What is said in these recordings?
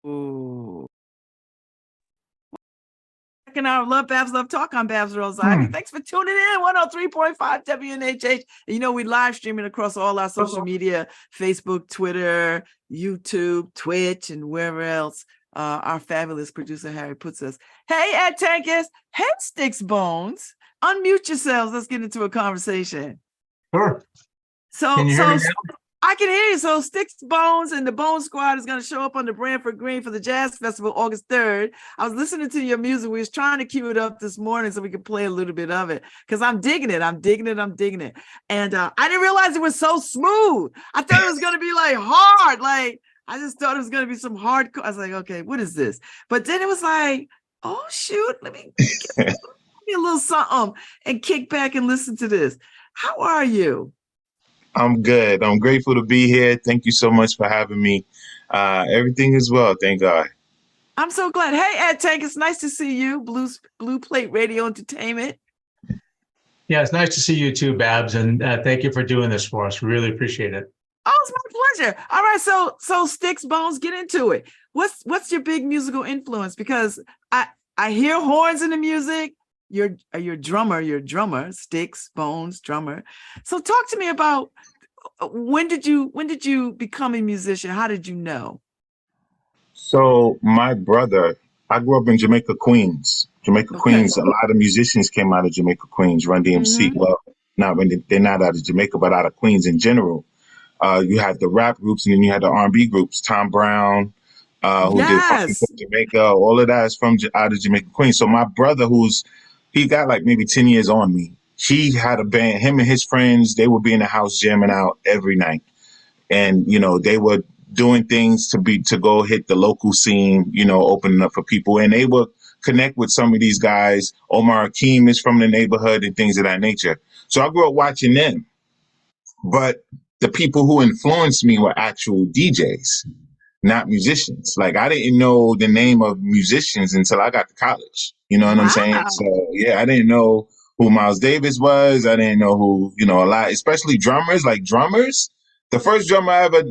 Ooh. Checking out LoveBabz, LoveTalk on Babz Rawls-Ivy. Thanks for tuning in. 103.5 WNHH. And you know, we live streaming across all our social media, Facebook, Twitter, YouTube, Twitch, and wherever else our fabulous producer Harry puts us. Hey, Ed Tankus. Hey, Stix Bones. Unmute yourselves. Let's get into a conversation. Sure. Can you hear me now? I can hear you. So Stix Bones and the Bone Squad is going to show up on the Branford Green for the Jazz Festival August 3rd. I was listening to your music. We was trying to cue it up this morning so we could play a little bit of it because I'm digging it. I'm digging it. I'm digging it. And I didn't realize it was so smooth. I thought it was going to be like hard. Like I just thought it was going to be some hardcore. I was like, okay, what is this? But then it was like, oh, shoot, let me give me a little something and kick back and listen to this. How are you? I'm good. I'm grateful to be here. Thank you so much for having me. Everything is well, thank God. I'm so glad. Hey, Ed Tank, it's nice to see you. Blue Plate Radio Entertainment. Yeah, it's nice to see you too, Babz, and thank you for doing this for us. We really appreciate it. Oh, it's my pleasure. All right, so Stix Bones, get into it. What's your big musical influence? Because I hear horns in the music. You're a drummer, Stix Bones, drummer. So talk to me about when did you become a musician? How did you know? So my brother, I grew up in Jamaica, Queens. Queens, a lot of musicians came out of Jamaica, Queens, Run DMC. Well, they're not out of Jamaica, but out of Queens in general. You had the rap groups and then you had the R&B groups, Tom Brown, who did Funky from Jamaica. All of that is from out of Jamaica, Queens. So my brother, he got like maybe 10 years on me. He had a band, him and his friends, they would be in the house jamming out every night. And, you know, they were doing things to go hit the local scene, you know, opening up for people. And they would connect with some of these guys. Omar Akeem is from the neighborhood and things of that nature. So I grew up watching them. But the people who influenced me were actual DJs, not musicians. Like I didn't know the name of musicians until I got to college. You know what I'm saying? So yeah, I didn't know who Miles Davis was. I didn't know who, you know, a lot, especially drummers, like drummers. The first drummer I ever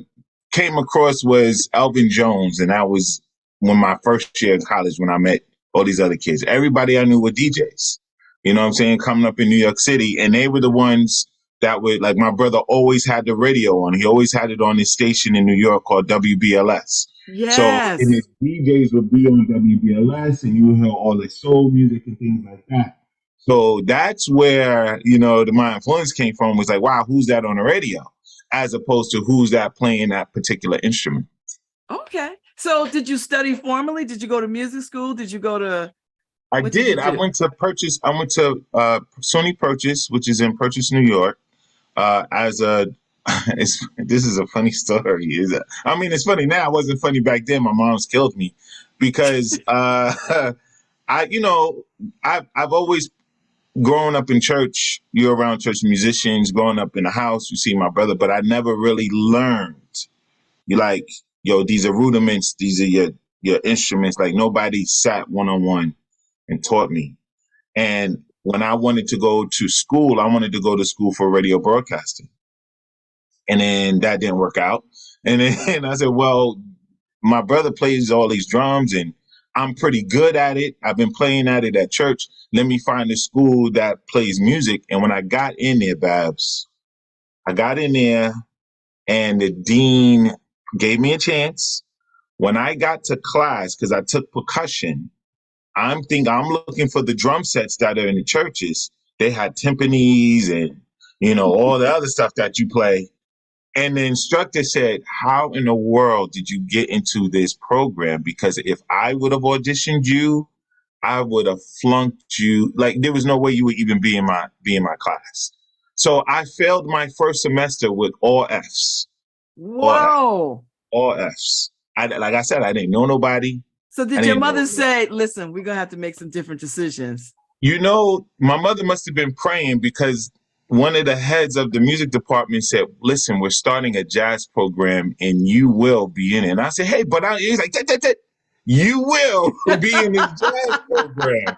came across was Elvin Jones. And that was when my first year in college, when I met all these other kids. Everybody I knew were DJs, you know what I'm saying? Coming up in New York City. And they were the ones that would, like, my brother always had the radio on. He always had it on his station in New York called WBLS. Yes. So and his DJs would be on WBLS and you would hear all the soul music and things like that. So that's where, you know, my influence came from, was like, wow, who's that on the radio? As opposed to who's that playing that particular instrument. Okay. So did you study formally? Did you go to music school? Did you go to... I did. I went to SUNY Purchase, which is in Purchase, New York. This is a funny story. It's funny now. It wasn't funny back then. My mom's killed me because I've always grown up in church. You're around church musicians. Growing up in the house, you see my brother, but I never really learned. These are rudiments. These are your instruments. Like nobody sat one-on-one and taught me. And when I wanted to go to school, I wanted to go to school for radio broadcasting. And then that didn't work out. And then I said, well, my brother plays all these drums and I'm pretty good at it. I've been playing at it at church. Let me find a school that plays music. And when I got in there, Babz, I got in there and the dean gave me a chance. When I got to class, because I took percussion, I'm looking for the drum sets that are in the churches. They had timpanis and, you know, all the other stuff that you play. And the instructor said, how in the world did you get into this program? Because if I would have auditioned you, I would have flunked you. Like there was no way you would even be in my Wow. class. So I failed my first semester with all Fs. All Fs. Like I said, I didn't know nobody. So I did your didn't know mother what it was. say, listen, we're gonna have to make some different decisions? You know, my mother must have been praying because one of the heads of the music department said, listen, we're starting a jazz program and you will be in it. And I said, hey, but he's like, you will be in this jazz program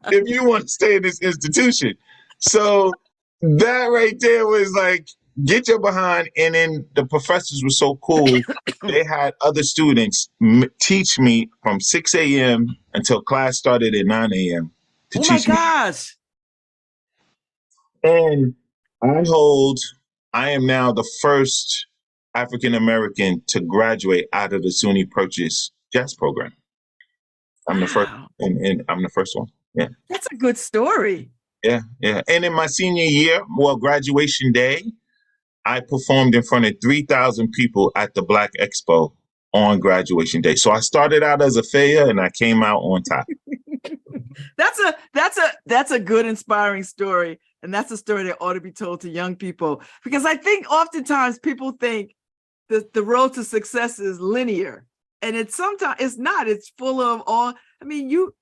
if you want to stay in this institution. So that right there was like, get your behind. And then the professors were so cool. They had other students teach me from 6 a.m. until class started at 9 a.m. to Oh my teach me. gosh. And I am now the first African American to graduate out of the SUNY Purchase Jazz program. I'm the first, Wow. and I'm the first one. Yeah. That's a good story. Yeah, yeah. And in my senior year, graduation day, I performed in front of 3,000 people at the Black Expo on graduation day. So I started out as a failure and I came out on top. That's a good, inspiring story. And that's a story that ought to be told to young people, because I think oftentimes people think that the road to success is linear, and sometimes it's not. It's full of all. I mean, you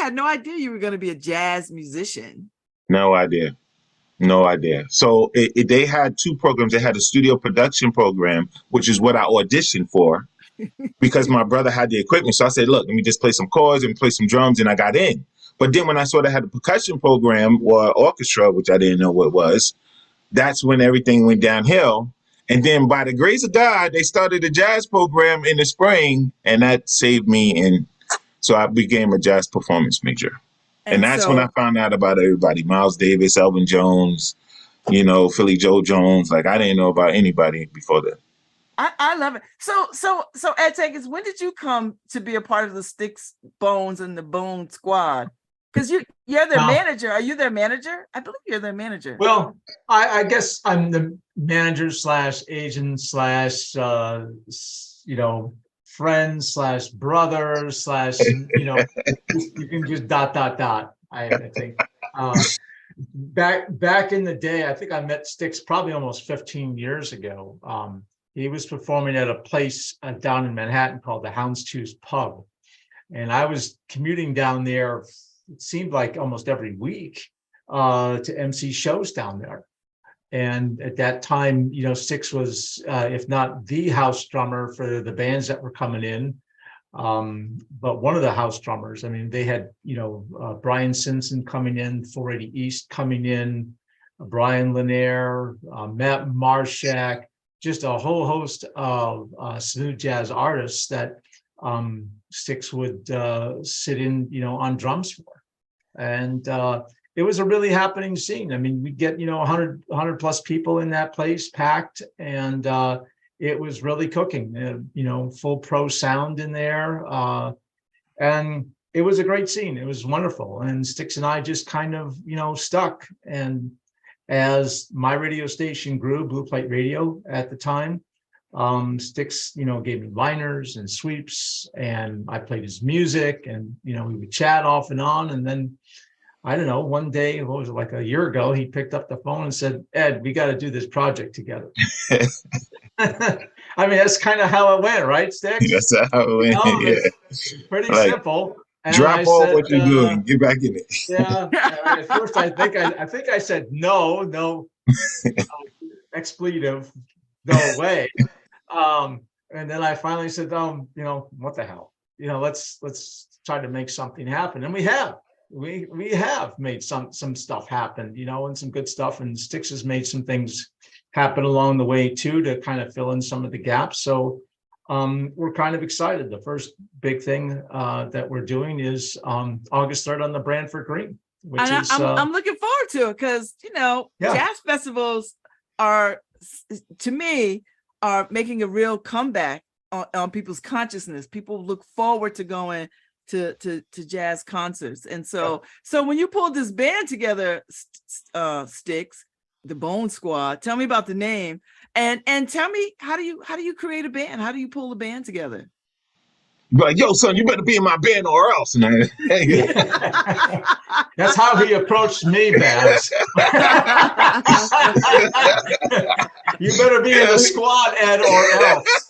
had no idea you were going to be a jazz musician. No idea. No idea. So they had two programs. They had a studio production program, which is what I auditioned for because my brother had the equipment. So I said, look, let me just play some chords and play some drums, and I got in. But then when I saw they had a percussion program or orchestra, which I didn't know what it was, that's when everything went downhill. And then by the grace of God, they started a jazz program in the spring, and that saved me. And so I became a jazz performance major. And that's when I found out about everybody: Miles Davis, Elvin Jones, Philly Joe Jones. Like, I didn't know about anybody before that. I love it. So Ed Takers, when did you come to be a part of the Stix, Bones, and the Bone Squad? Because you're their manager. Are you their manager? I believe you're their manager. Well, I guess I'm the manager / agent / friend / brother / you can just ... I think back in the day, I think I met Stix probably almost 15 years ago. He was performing at a place down in Manhattan called the Houndstooth Pub, and I was commuting down there. It seemed like almost every week to MC shows down there. And at that time, Stix was, if not the house drummer for the bands that were coming in, but one of the house drummers. I mean, they had, Brian Simpson coming in, 480 East coming in, Brian Lanier, Matt Marshak, just a whole host of smooth jazz artists that Stix would sit in, on drums for. And it was a really happening scene. I mean, we'd get, 100 plus people in that place packed, and it was really cooking, full pro sound in there. And it was a great scene. It was wonderful. And Stix and I just kind of, stuck. And as my radio station grew, Blue Plate Radio at the time, Stix, gave me liners and sweeps, and I played his music, and, we would chat off and on. And then, I don't know, one day, what was it, like a year ago, he picked up the phone and said, Ed, we got to do this project together. I mean, that's kind of how it went, right, Stix? That's how it went. It's pretty simple. And drop off what you're doing, get back in it. Yeah. At first, I think I said no expletive, no way. And then I finally said, what the hell? Let's try to make something happen. And we have. We have made some stuff happen, and some good stuff. And Stix has made some things happen along the way too, to kind of fill in some of the gaps. So we're kind of excited. The first big thing that we're doing is August 3rd on the Branford Green, which I'm looking forward to it, because jazz festivals are, to me, are making a real comeback on people's consciousness. People look forward to going to jazz concerts. And so when you pulled this band together, Stix, the Bone Squad, tell me about the name, and tell me, how do you create a band? How do you pull a band together? But yo, son, you better be in my band or else, man. That's how he approached me, Babz. You better be in the squad, Ed, or else.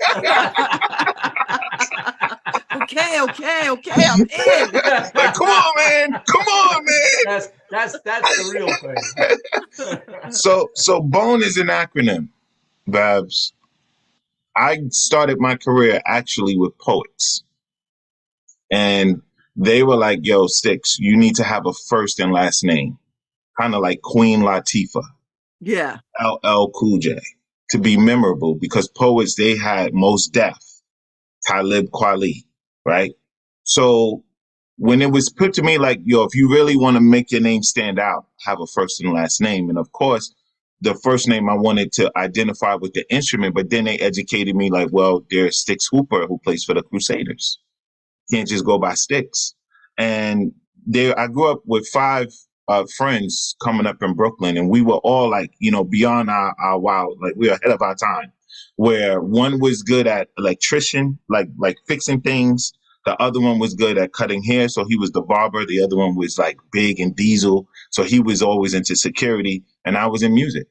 Okay, I'm in. Like, come on, man. Come on, man. That's the real thing. So BONE is an acronym, Babz. I started my career actually with poets. And they were like, yo, Stix, you need to have a first and last name, kind of like Queen Latifah, Yeah. LL Cool J, to be memorable, because poets, they had Mos Def, Talib Kweli, right? So when it was put to me like, yo, if you really want to make your name stand out, have a first and last name. And of course, the first name I wanted to identify with the instrument, but then they educated me like, well, there's Stix Hooper who plays for the Crusaders. Can't just go by Stix. And there, I grew up with 5 friends coming up in Brooklyn, and we were all like, you know, beyond our wild, like we were ahead of our time. Where one was good at electrician, like fixing things. The other one was good at cutting hair, so he was the barber. The other one was like big and diesel, so he was always into security, and I was in music.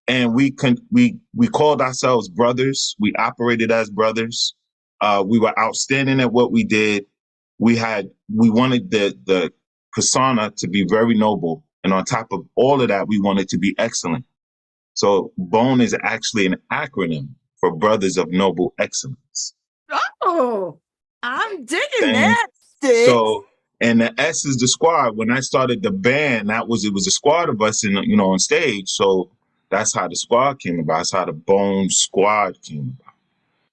And we called ourselves brothers. We operated as brothers. We were outstanding at what we did. We wanted the persona to be very noble, and on top of all of that, we wanted to be excellent. So BONE is actually an acronym for Brothers of Noble Excellence. Oh, I'm digging And that, Stix. So, and the S is the squad. When I started the band, it was a squad of us on stage. So that's how the squad came about. That's how the BONE squad came about.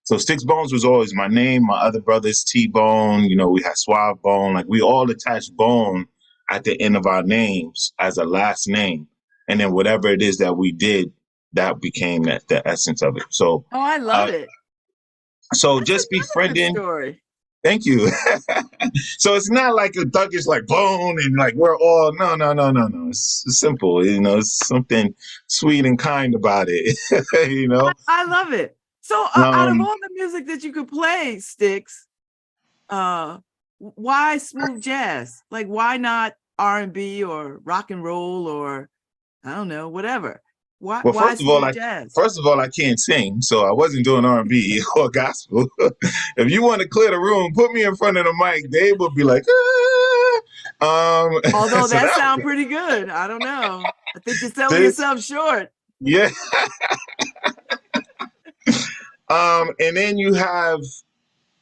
So Stix Bones was always my name. My other brothers, T-Bone, we had Suave Bone. Like, we all attached Bone at the end of our names as a last name. And then whatever it is that we did, that became the essence of it. So, oh, I love it. So That's just befriending. Story. Thank you. So it's not like a thuggish like Bone and like we're all no. It's simple, it's something sweet and kind about it. I love it. So out of all the music that you could play, Stix, why smooth jazz? Like, why not R&B or rock and roll or I don't know, whatever? Why jazz? First of all, I can't sing, so I wasn't doing R&B or gospel. If you want to clear the room, put me in front of the mic. They would be like, although so that sounds pretty good. I don't know. I think you're selling yourself short. Yeah. And then you have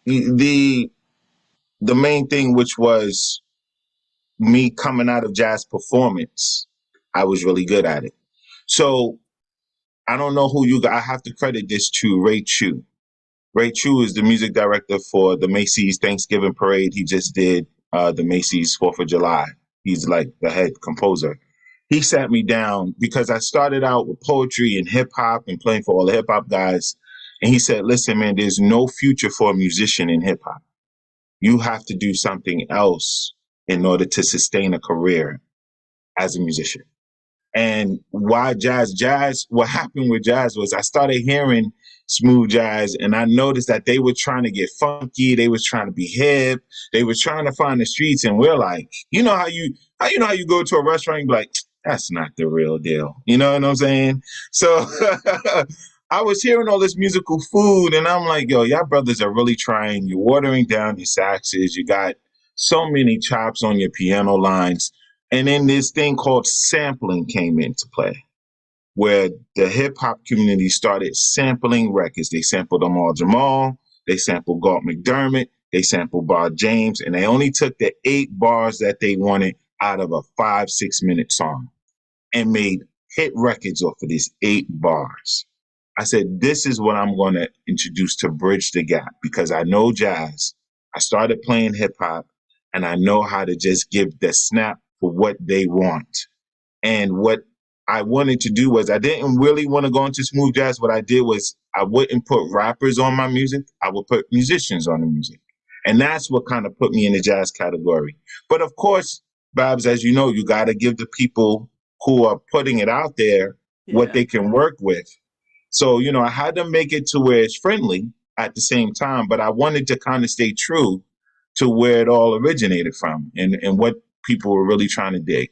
the main thing, which was me coming out of jazz performance. I was really good at it. So I don't know who I have to credit this to Ray Chu. Ray Chu is the music director for the Macy's Thanksgiving Parade. He just did the Macy's 4th of July. He's like the head composer. He sat me down because I started out with poetry and hip hop and playing for all the hip hop guys. And he said, listen, man, there's no future for a musician in hip hop. You have to do something else in order to sustain a career as a musician. And why jazz? What happened with jazz was I started hearing smooth jazz and I noticed that they were trying to get funky. They was trying to be hip. They were trying to find the streets. And we're like, how you go to a restaurant and be like, that's not the real deal. You know what I'm saying? So I was hearing all this musical food and I'm like, yo, y'all brothers are really trying. You're watering down your saxes. You got so many chops on your piano lines. And then this thing called sampling came into play, where the hip hop community started sampling records. They sampled Amal Jamal, they sampled Galt McDermott, they sampled Bob James, and they only took the 8 bars that they wanted out of a 5-6 minute song and made hit records off of these 8 bars. I said, this is what I'm going to introduce to bridge the gap because I know jazz. I started playing hip hop and I know how to just give the snap for what they want. And what I wanted to do was I didn't really want to go into smooth jazz. What I did was I wouldn't put rappers on my music. I would put musicians on the music. And that's what kind of put me in the jazz category. But of course, Babz, as you know, you got to give the people who are putting it out there what they can work with. So, I had to make it to where it's friendly at the same time, but I wanted to kind of stay true to where it all originated from and what people were really trying to dig.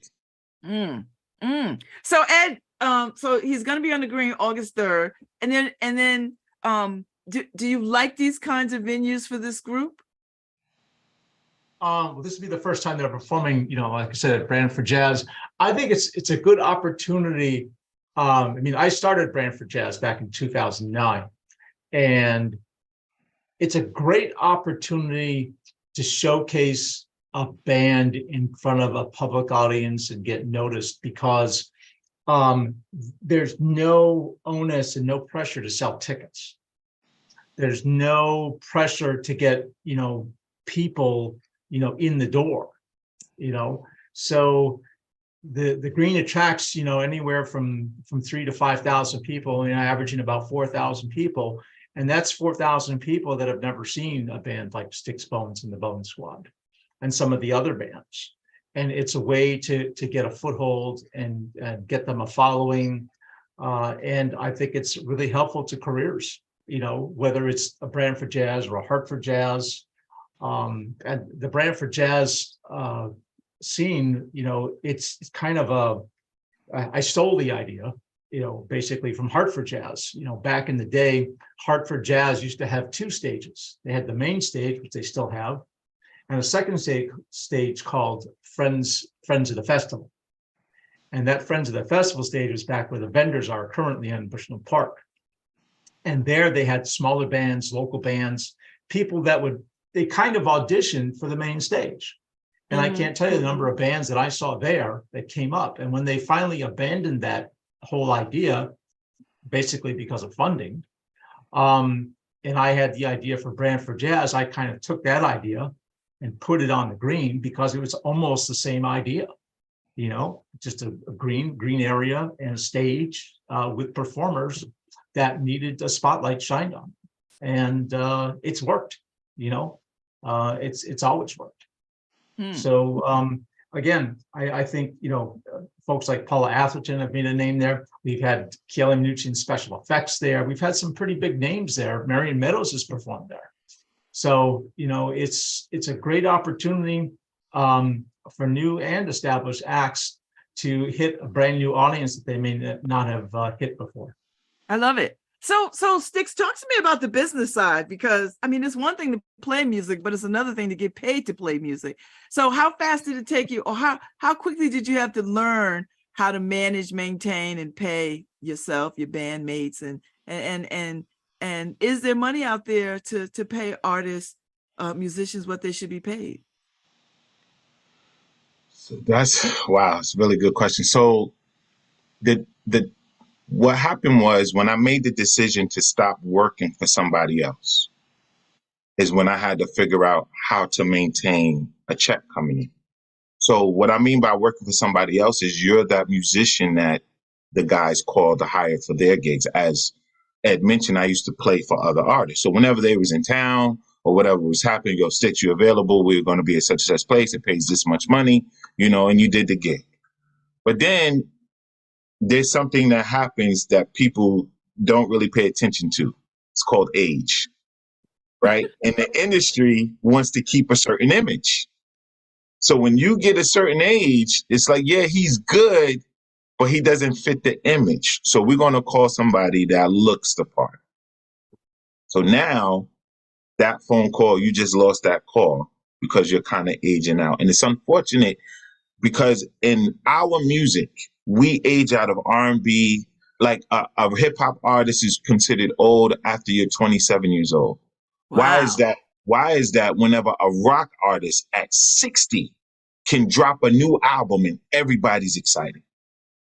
So Ed, so he's going to be on the Green August 3rd, and then do you like these kinds of venues for this group? well, this will be the first time they're performing, like I said, at Brand for Jazz. I think it's a good opportunity. I mean, I started Brand for Jazz back in 2009, and it's a great opportunity to showcase a band in front of a public audience and get noticed, because there's no onus and no pressure to sell tickets. There's no pressure to get, people, in the door, so the green attracts, anywhere from 3,000 to 5,000 people, averaging about 4,000 people. And that's 4,000 people that have never seen a band like Stix, Bones and the Bone Squad and some of the other bands. And it's a way to get a foothold and get them a following. And I think it's really helpful to careers, whether it's a Brand for Jazz or a Heart for Jazz. And the Brand for Jazz scene, it's kind of I stole the idea, basically from Hartford Jazz. Back in the day, Hartford Jazz used to have two stages. They had the main stage, which they still have, and a second stage called Friends of the Festival. And that Friends of the Festival stage is back where the vendors are currently in Bushnell Park. And there they had smaller bands, local bands, people that they kind of auditioned for the main stage. And I can't tell you the number of bands that I saw there that came up. And when they finally abandoned that whole idea, basically because of funding, and I had the idea for Brand for Jazz, I kind of took that idea and put it on the green, because it was almost the same idea, just a green area and a stage with performers that needed a spotlight shined on. And it's worked, it's always worked. So again, I think, folks like Paula Atherton have made a name there. We've had Kelly Minucci in special effects there. We've had some pretty big names there. Marion Meadows has performed there. So, it's a great opportunity for new and established acts to hit a brand new audience that they may not have hit before. I love it. So Stix, talk to me about the business side, because it's one thing to play music, but it's another thing to get paid to play music. So how fast did it take you, or how quickly did you have to learn how to manage, maintain, and pay yourself, your bandmates, and is there money out there to pay artists, musicians, what they should be paid? So it's a really good question. So what happened was, when I made the decision to stop working for somebody else, is when I had to figure out how to maintain a check coming in. So what I mean by working for somebody else is you're that musician that the guys call to hire for their gigs. As Ed mentioned, I used to play for other artists. So whenever they was in town or whatever was happening, yo, Stix, you available? We're going to be at such and such place. It pays this much money, and you did the gig. But then there's something that happens that people don't really pay attention to. It's called age, right? And the industry wants to keep a certain image. So when you get a certain age, it's like, yeah, he's good, but he doesn't fit the image. So we're going to call somebody that looks the part. So now that phone call, you just lost that call because you're kind of aging out. And it's unfortunate, because in our music, we age out of R&B. Like a hip hop artist is considered old after you're 27 years old. Wow. Why is that whenever a rock artist at 60 can drop a new album and everybody's excited?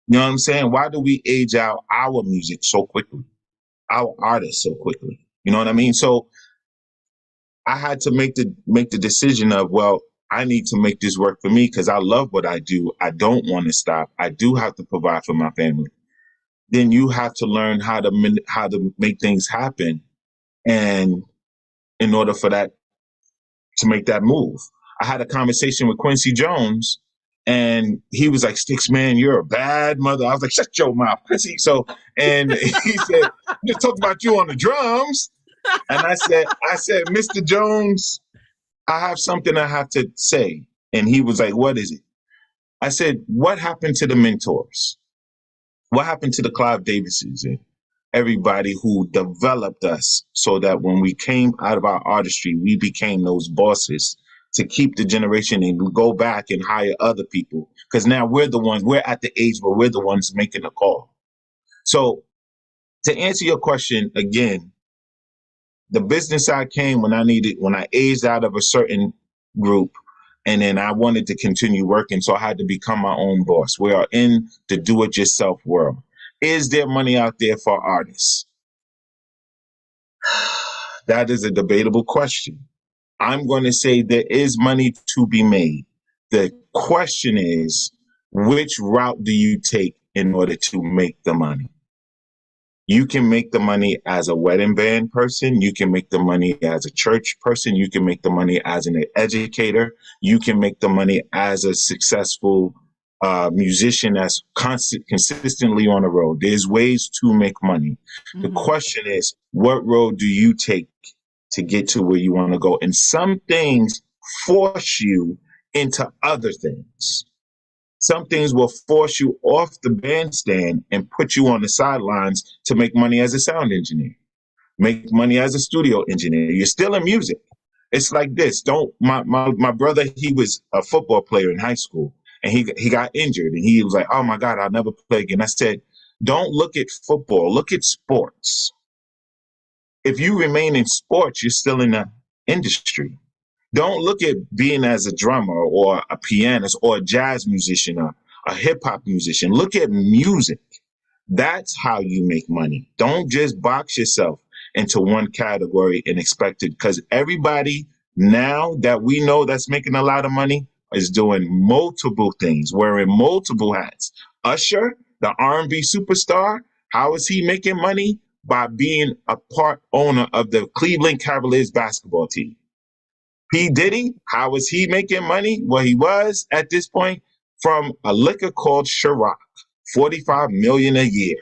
You know what I'm saying? Why do we age out our music so quickly? Our artists so quickly? You know what I mean? So I had to make the decision of, well, I need to make this work for me because I love what I do. I don't want to stop. I do have to provide for my family. Then you have to learn how to make things happen, and in order for that to make that move. I had a conversation with Quincy Jones, and he was like, "Stix, man, you're a bad mother." I was like, "Shut your mouth, Quincy." So, and he said, "We just talked about you on the drums," and I said, "Mr. Jones, I have something I have to say." And he was like, "What is it?" I said, "What happened to the mentors? What happened to the Clive Davises and everybody who developed us so that when we came out of our artistry, we became those bosses to keep the generation and go back and hire other people. Because now we're at the age where we're the ones making the call. So to answer your question again, the business side came when I aged out of a certain group, and then I wanted to continue working. So I had to become my own boss. We are in the do-it-yourself world. Is there money out there for artists? That is a debatable question. I'm going to say there is money to be made. The question is, which route do you take in order to make the money? You can make the money as a wedding band person. You can make the money as a church person. You can make the money as an educator. You can make the money as a successful musician that's consistently on the road. There's ways to make money. Mm-hmm. The question is, what road do you take to get to where you want to go? And some things force you into other things. Some things will force you off the bandstand and put you on the sidelines to make money as a sound engineer, make money as a studio engineer. You're still in music. It's like this. My brother, he was a football player in high school, and he got injured, and he was like, oh my God, I'll never play again. I said, don't look at football, look at sports. If you remain in sports, you're still in the industry. Don't look at being as a drummer or a pianist or a jazz musician or a hip hop musician. Look at music. That's how you make money. Don't just box yourself into one category and expect it, because everybody now that we know that's making a lot of money is doing multiple things, wearing multiple hats. Usher, the R&B superstar, how is he making money? By being a part owner of the Cleveland Cavaliers basketball team. P. Diddy, how is he making money? Well, he was at this point from a liquor called Ciroc, $45 million a year.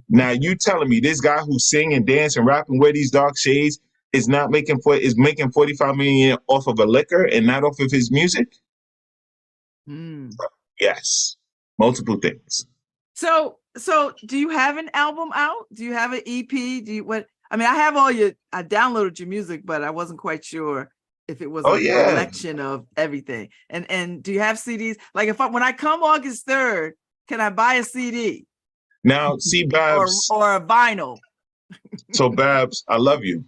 Now you telling me this guy who sing and dance and rap and wear these dark shades is making $45 million off of a liquor and not off of his music? Yes, multiple things. So do you have an album out? Do you have an EP? I have I downloaded your music, but I wasn't quite sure if it was a collection of everything. And do you have CDs? Like when I come August 3rd, can I buy a CD? Now, see, Babz. Or a vinyl. So, Babz, I love you.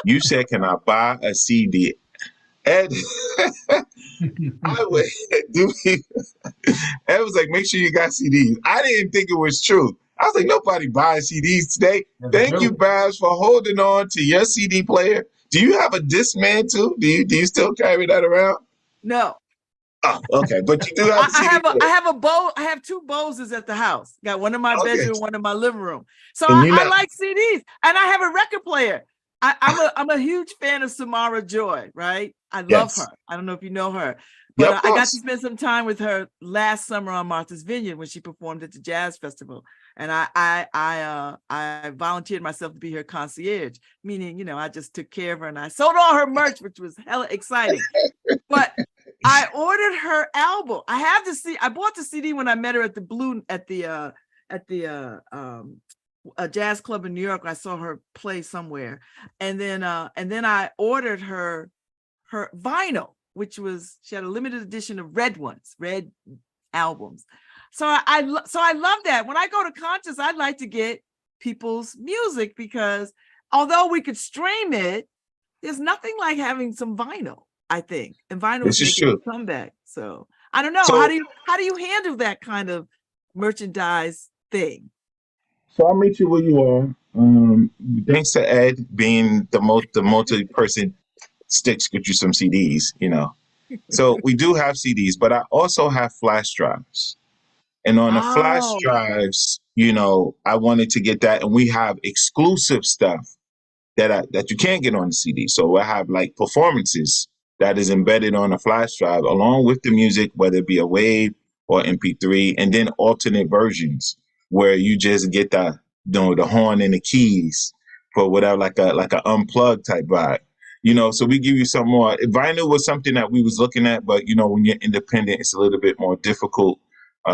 You said, can I buy a CD? Ed, I would do. Ed was like, make sure you got CDs. I didn't think it was true. I was like, nobody buys CDs today. Thank you, Babz, for holding on to your CD player. Do you have a Discman too? Do you still carry that around? No. Oh, okay. But you do have a CD player. I have two Boses at the house. Got one in my bedroom, one in my living room. So I like CDs, and I have a record player. I'm a huge fan of Samara Joy, right? I love her. I don't know if you know her, but I got to spend some time with her last summer on Martha's Vineyard when she performed at the Jazz Festival. And I volunteered myself to be her concierge, meaning, I just took care of her and I sold all her merch, which was hella exciting. But I ordered her album. I bought the CD when I met her at a jazz club in New York. I saw her play somewhere, and then I ordered her vinyl, which she had a limited edition of red albums. So I love that. When I go to concerts, I'd like to get people's music, because although we could stream it, there's nothing like having some vinyl, I think. And vinyl is making a comeback. So I don't know. So, how do you handle that kind of merchandise thing? So I'll meet you where you are. Thanks to Ed being the multi-person, Stix get you some CDs, So we do have CDs, but I also have flash drives. And on the flash drives, I wanted to get that, and we have exclusive stuff that you can't get on the CD. So I have like performances that is embedded on a flash drive along with the music, whether it be a WAV or MP3, and then alternate versions where you just get the horn and the keys for whatever, like a unplugged type vibe. So we give you some more. Vinyl was something that we was looking at, but when you're independent, it's a little bit more difficult.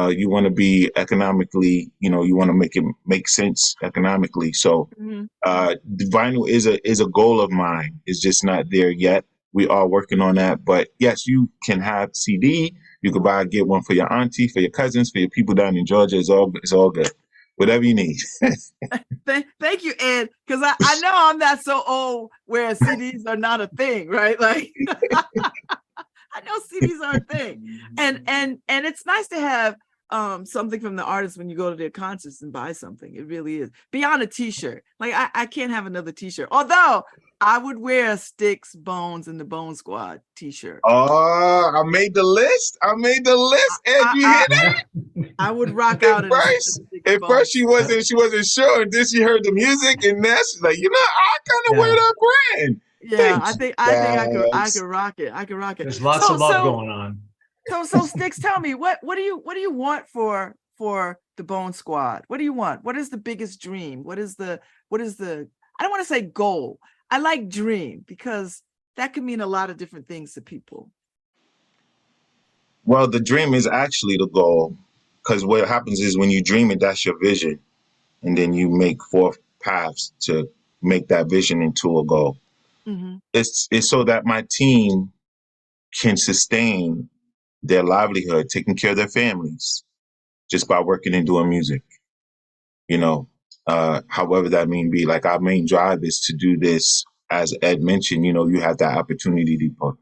You want to be economically, you want to make it make sense economically. So the vinyl is a goal of mine. It's just not there yet. We are working on that. But yes, you can have CD. You could get one for your auntie, for your cousins, for your people down in Georgia. It's all good. Whatever you need. Thank you, Ed, because I know I'm not so old where CDs are not a thing, right? Like I know CDs are a thing, and it's nice to have something from the artist when you go to their concerts and buy something. It really is beyond a T-shirt. Like I can't have another T-shirt, although I would wear a Stix, Bones, and the Bone Squad T-shirt. Oh, I made the list. Ed, you hear that? I would rock out at first she wasn't sure. And then she heard the music, and now she's like, I kind of wear that brand. Yeah, I think I could rock it. I could rock it. There's lots of love going on. So Stix, tell me what do you want for the Bone Squad? What do you want? What is the biggest dream? What is the I don't want to say goal. I like dream because that could mean a lot of different things to people. Well, the dream is actually the goal, because what happens is when you dream it, that's your vision, and then you make 4 paths to make that vision into a goal. Mm-hmm. It's so that my team can sustain their livelihood, taking care of their families, just by working and doing music. However that may be. Like our main drive is to do this, as Ed mentioned. You have that opportunity to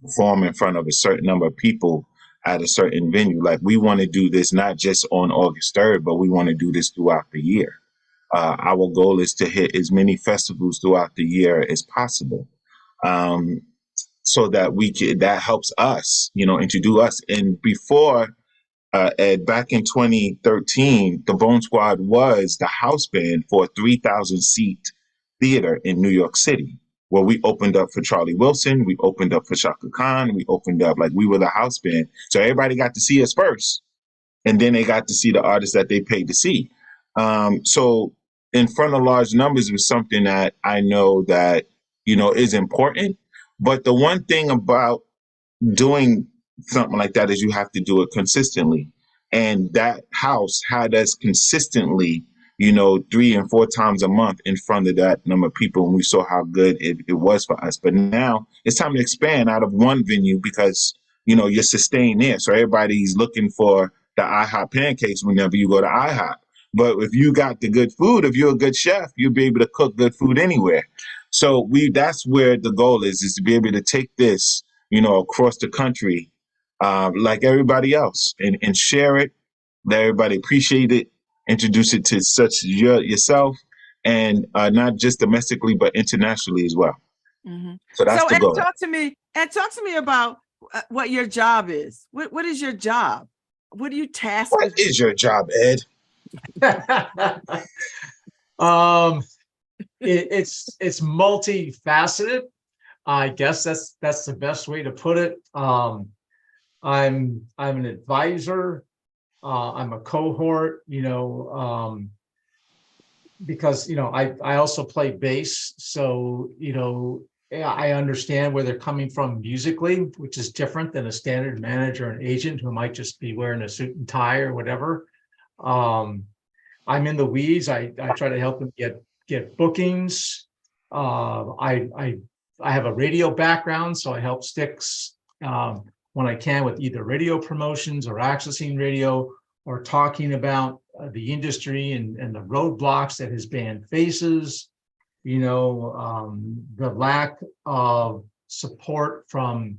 perform in front of a certain number of people at a certain venue. Like we want to do this not just on August 3rd, but we want to do this throughout the year. Our goal is to hit as many festivals throughout the year as possible. So that that helps us, introduce us. And before, Ed, back in 2013, the Bone Squad was the house band for a 3,000 seat theater in New York City, where we opened up for Charlie Wilson, we opened up for Shaka Khan, we opened up, like we were the house band. So everybody got to see us first, and then they got to see the artists that they paid to see. So in front of large numbers was something that I know that, is important. But the one thing about doing something like that is you have to do it consistently. And that house had us consistently, 3 and 4 times a month in front of that number of people. And we saw how good it was for us. But now it's time to expand out of one venue because, you're sustained there. So everybody's looking for the IHOP pancakes whenever you go to IHOP. But if you got the good food, if you're a good chef, you'll be able to cook good food anywhere. So that's where the goal is to be able to take this, across the country, like everybody else, and share it, let everybody appreciate it, introduce it to yourself, and not just domestically, but internationally as well. Mm-hmm. So that's the goal. Talk to me about what your job is. What is your job? What do you task? What is your job, Ed? It's multifaceted. I guess that's the best way to put it. I'm an advisor. I'm a cohort. Because I also play bass, so I understand where they're coming from musically, which is different than a standard manager and agent who might just be wearing a suit and tie or whatever. I'm in the weeds. I try to help them get bookings. I have a radio background, so I help Stix when I can with either radio promotions or accessing radio or talking about the industry and the roadblocks that his band faces. The lack of support from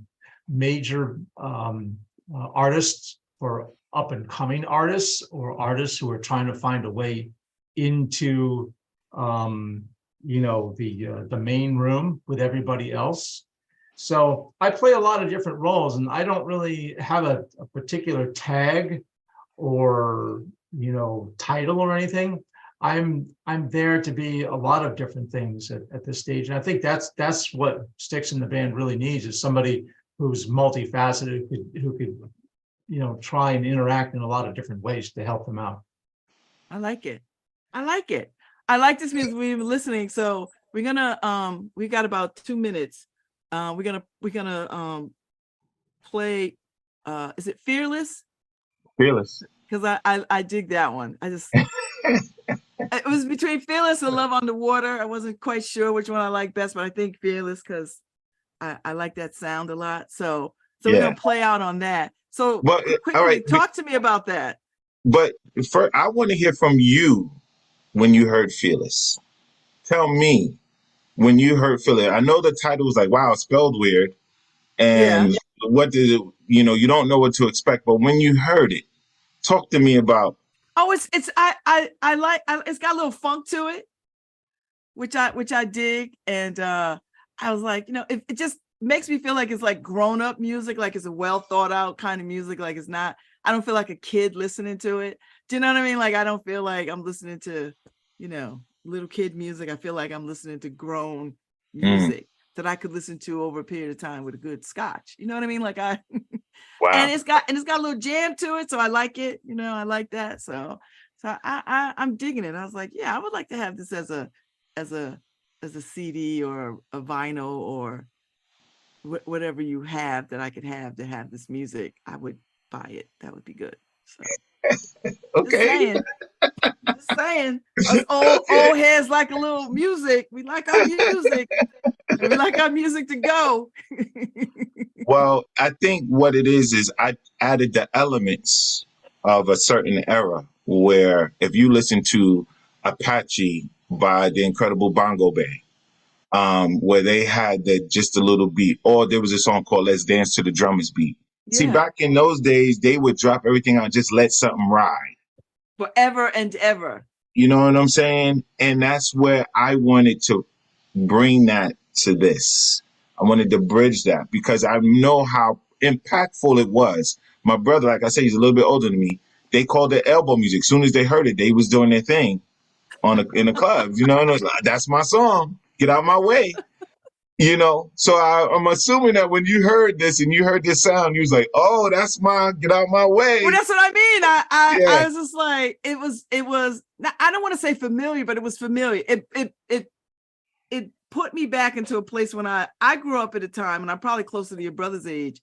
major artists for up and coming artists or artists who are trying to find a way into the main room with everybody else. So I play a lot of different roles, and I don't really have a particular tag or title or anything. I'm there to be a lot of different things at this stage, and I think that's what Stix in the band really needs, is somebody who's multifaceted, who could try and interact in a lot of different ways to help them out. I like it. I like this music. We've been listening, so we're gonna we got about 2 minutes. We're gonna play. Is it Fearless? Fearless. Because I dig that one. I just it was between Fearless and Love on the Water. I wasn't quite sure which one I like best, but I think Fearless because I like that sound a lot. So we're Yeah. gonna play out on that. So But all quickly, right. talk to me about that. But first, I want to hear from you when you heard Fearless. Tell me when you heard Fearless. I know the title was like, wow, spelled weird. Yeah. And what did it, you don't know what to expect. But when you heard it, talk to me about. Oh, it's I like it's got a little funk to it, which I dig. And I was like, it just makes me feel like it's like grown up music, like it's a well thought out kind of music. Like it's not, I don't feel like a kid listening to it. Do you know what I mean? Like I don't feel like I'm listening to, little kid music. I feel like I'm listening to grown music that I could listen to over a period of time with a good scotch. You know what I mean? Like Wow. and it's got a little jam to it. So I like it. I like that. So I'm digging it. I was like, yeah, I would like to have this as a CD or a vinyl or whatever you have that I could have to have this music. I would buy it. That would be good. So Okay. just saying. Us old heads like a little music. We like our music. And we like our music to go. Well, I think what it is I added the elements of a certain era where if you listen to Apache by the Incredible Bongo Band, where they had just a little beat, or there was a song called Let's Dance to the Drummers Beat. Yeah. See, back in those days, they would drop everything out, just let something ride. Forever and ever. You know what I'm saying? And that's where I wanted to bring that to this. I wanted to bridge that because I know how impactful it was. My brother, like I said, he's a little bit older than me. They called it elbow music. As soon as they heard it, they was doing their thing in the clubs, and it was like, that's my song. Get out my way. So I'm assuming that when you heard this and you heard this sound, you was like, oh, that's my get out my way. Well, that's what I mean. I was just like, it was, I don't want to say familiar, but it was familiar. It put me back into a place when I grew up at a time, and I'm probably closer to your brother's age,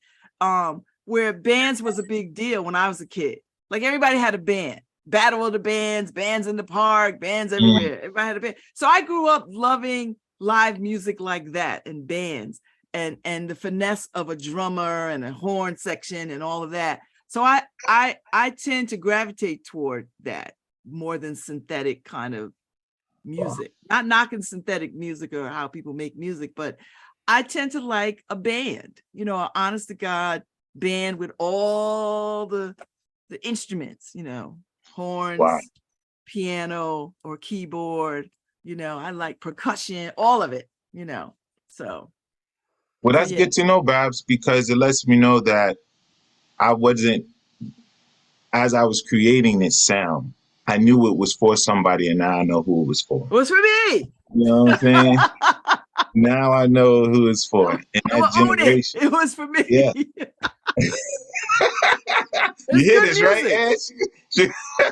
where bands was a big deal when I was a kid. Like everybody had a band, battle of the bands in the park, bands everywhere. Everybody had a band. So I grew up loving live music like that and bands and the finesse of a drummer and a horn section and all of that. So I tend to gravitate toward that more than synthetic kind of music. Not knocking synthetic music or how people make music, but I tend to like a band, an honest to God band with all the instruments, horns, piano or keyboard, I like percussion, all of it, so. Well, that's good to know, Babz, because it lets me know that I wasn't, as I was creating this sound, I knew it was for somebody, and now I know who it was for. It was for me. You know what I'm saying? Now I know who it's for. And that generation. It was for me. Yeah. You hear this, music. Right, Ash?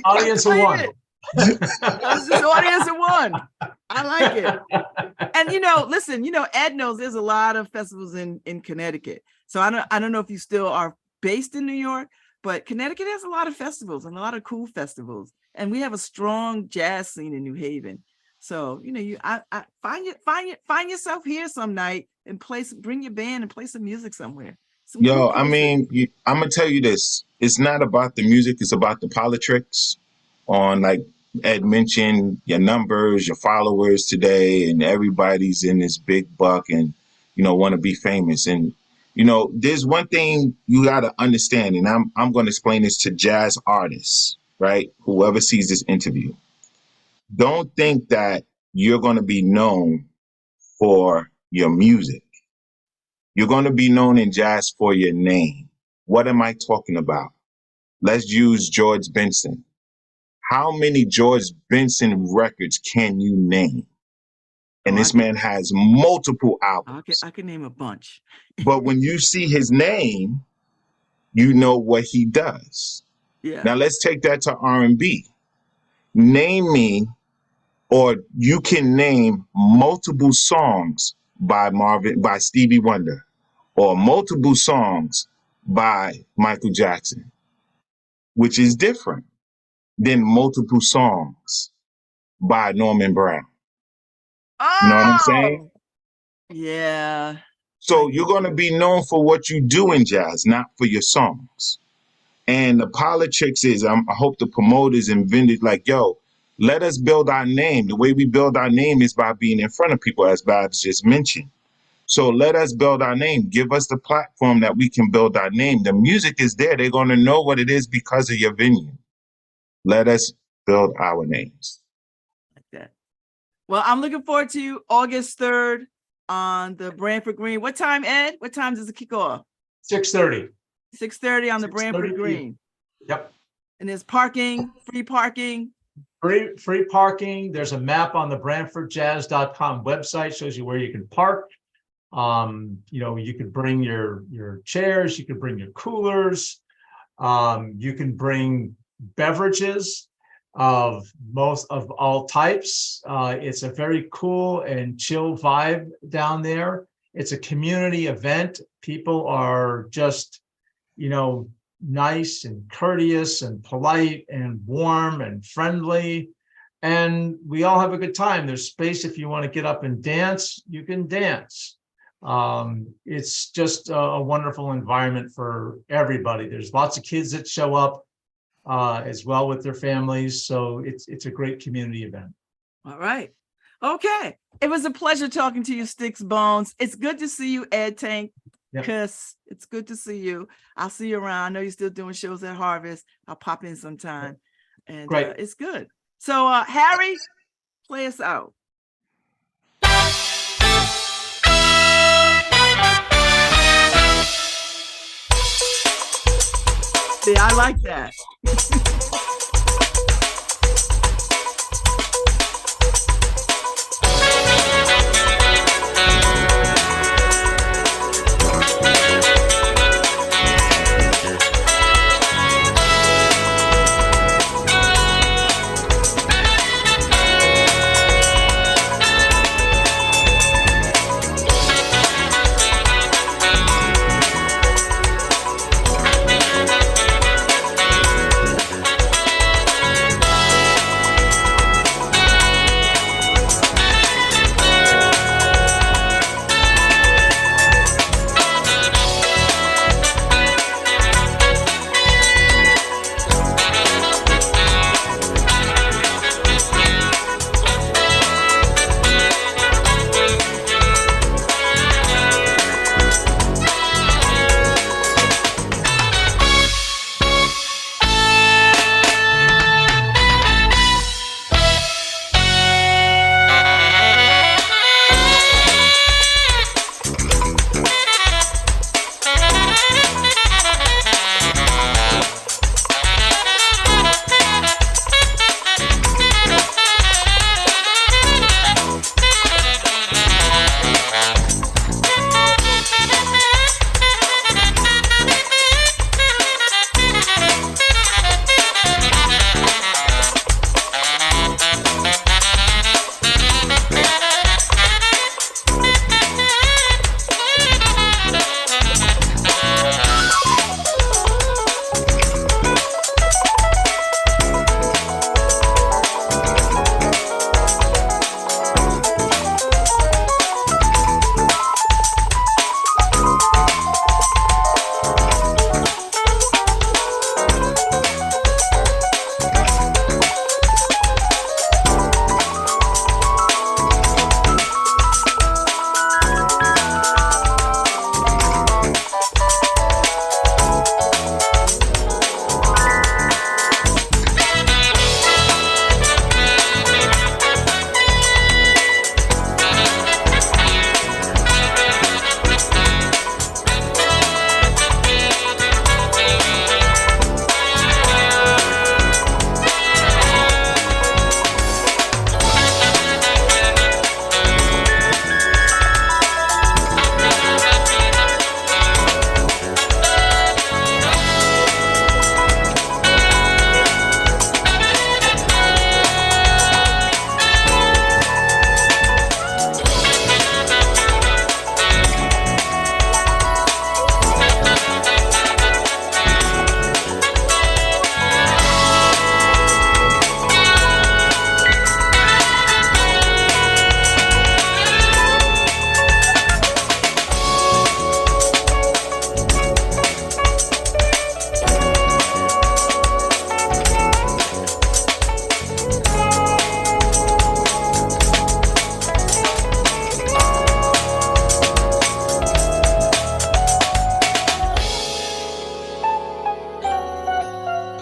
Audience of one. This is audience of one. I like it. And listen, Ed knows there's a lot of festivals in Connecticut. So I don't know if you still are based in New York, but Connecticut has a lot of festivals and a lot of cool festivals. And we have a strong jazz scene in New Haven. So, I find yourself here some night and bring your band and play some music somewhere. Yo, I mean, I'm going to tell you this. It's not about the music. It's about the politics on, like Ed mentioned, your numbers, your followers today, and everybody's in this big buck and, want to be famous. And, there's one thing you got to understand, and I'm going to explain this to jazz artists, right? Whoever sees this interview. Don't think that you're going to be known for your music. You're going to be known in jazz for your name. What am I talking about? Let's use George Benson. How many George Benson records can you name? And this man has multiple albums. I can name a bunch. But when you see his name, you know what he does. Yeah. Now let's take that to R&B. Name me, or you can name multiple songs by Stevie Wonder, or multiple songs by Michael Jackson, which is different than multiple songs by Norman Brown. Oh! You know what I'm saying? Yeah. So you're going to be known for what you do in jazz, not for your songs. And the politics is, I hope the promoters and vendors like, yo, let us build our name. The way we build our name is by being in front of people, as Babz just mentioned. So let us build our name. Give us the platform that we can build our name. The music is there. They're going to know what it is because of your venue. Let us build our names. Like that. Well, I'm looking forward to August 3rd on the Branford Green. What time, Ed? What time does it kick off? 6:30. 6:30 on the 6:30 Branford Green. p.m. Yep. And there's parking, free parking. Free parking. There's a map on the BranfordJazz.com website, shows you where you can park. You could bring your chairs, you could bring your coolers, you can bring beverages of all types. It's a very cool and chill vibe down there. It's a community event. People are just, nice and courteous and polite and warm and friendly. And we all have a good time. There's space if you want to get up and dance, you can dance. It's just a wonderful environment for everybody. There's lots of kids that show up as well with their families. So it's a great community event. All right. Okay. It was a pleasure talking to you, Stix Bones. It's good to see you, Ed Tank. Because it's good to see you. I'll see you around. I know you're still doing shows at Harvest. I'll pop in sometime. And it's good. So Harry, play us out. See, I like that.